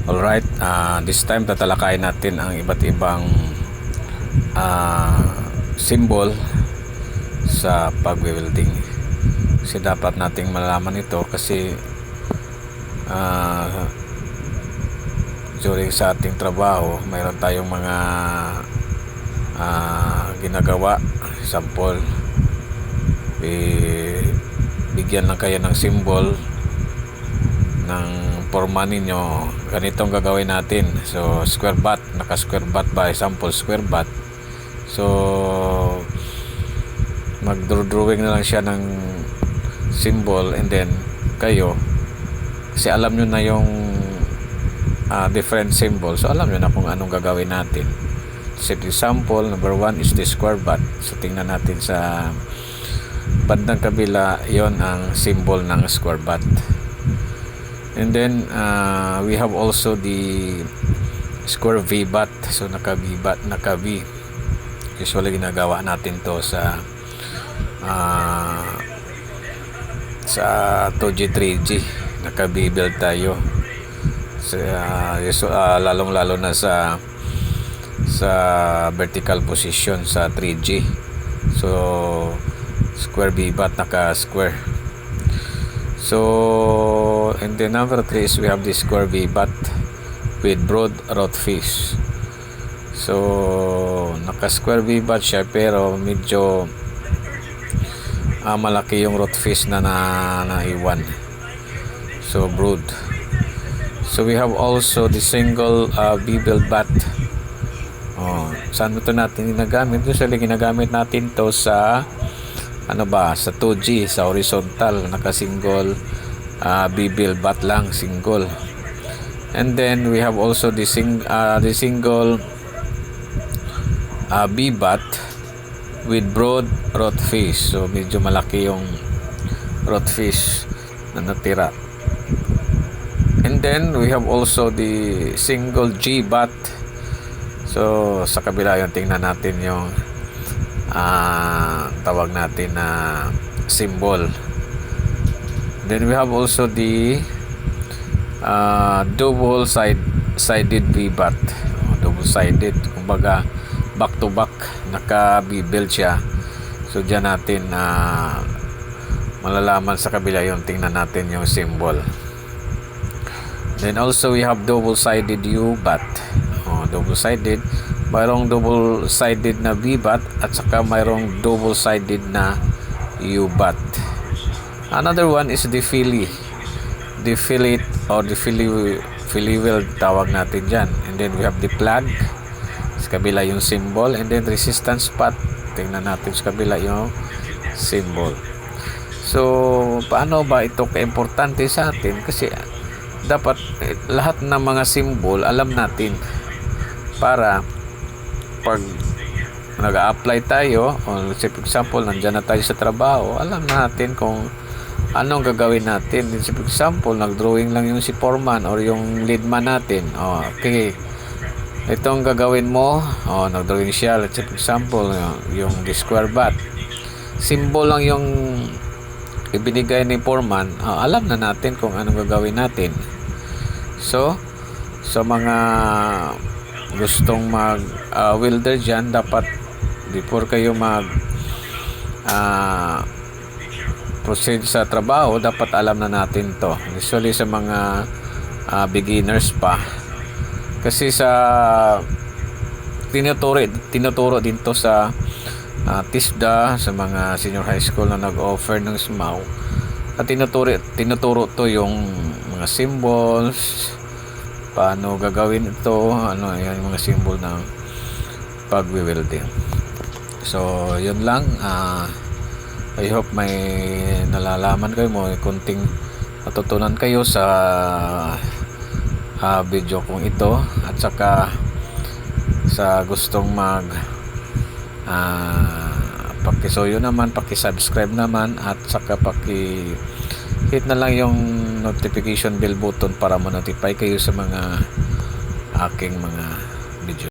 Alright, this time tatalakayin natin ang iba't ibang symbol sa pag-welding. Kasi dapat nating malalaman ito kasi during sa ating trabaho mayroon tayong mga ginagawa. Example, bigyan lang kayo ng symbol ng forma ninyo, ganitong gagawin natin. So square bat, naka square bat ba, example square bat. So mag-drawing na lang siya ng symbol, and then kayo, kasi alam nyo na yung different symbol, so alam nyo na kung anong gagawin natin. Set example number 1 is the square bat. So tingnan natin sa bandang kabila, yon ang symbol ng square bat. And then we have also the square V bat. So naka V bat, naka V. Usually ginagawa natin to sa 2G 3G, naka V build tayo sa lalong lalo na sa vertical position sa 3G. So square V bat, naka square. So and then number 3 is we have the square V bat with broad root face. So naka square V bat siya, pero medyo malaki yung root face na naiwan. So broad. So we have also the single V build bat. Saan ito natin ginagamit? Usually ginagamit natin to sa sa 2G, sa horizontal, naka single B-build bat lang, single. And then we have also the single B-bat with broad root face. So medyo malaki yung root face na natira. And then we have also the single G-bat. So sa kabila yung tingnan natin yung tawag natin na symbol. Then we have also the double sided V-bat. Double sided, kumbaga back to back, naka V-build siya. So dyan natin malalaman sa kabila yung tingnan natin yung symbol. Then also we have double sided U-bat. Double sided, mayroong double sided na V-bat at saka mayroong double sided na U-bat. Another one is the fillet or the fillet weld, tawag natin dyan. And then we have the plug, sa kabila yung symbol. And then resistance pot, tingnan natin sa kabila yung symbol. So paano ba ito kaimportante sa atin? Kasi dapat lahat ng mga symbol alam natin, para pag nag-a-apply tayo, o for example nandyan na tayo sa trabaho, alam natin kung anong gagawin natin. For example, nag-drawing lang yung si foreman or yung leadman natin. Okay, itong gagawin mo, nag-drawing siya. Let's say for example, yung square bat, symbol lang yung ibinigay ni foreman, alam na natin kung anong gagawin natin. So sa mga gustong mag welder dyan, dapat before kayo mag proceed sa trabaho, dapat alam na natin to. Usually sa mga beginners pa, kasi sa tinuturo din to sa TISDA, sa mga senior high school na nag-offer ng SMAW, at tinuturo to yung mga symbols, paano gagawin ito, yan mga symbol ng pag-welding. So yun lang, I hope may nalalaman kayo, may kunting matutunan kayo sa video kong ito. At saka sa gustong mag pakisuyo naman, pakisubscribe naman, at saka hit na lang yung notification bell button para ma-notify kayo sa mga aking mga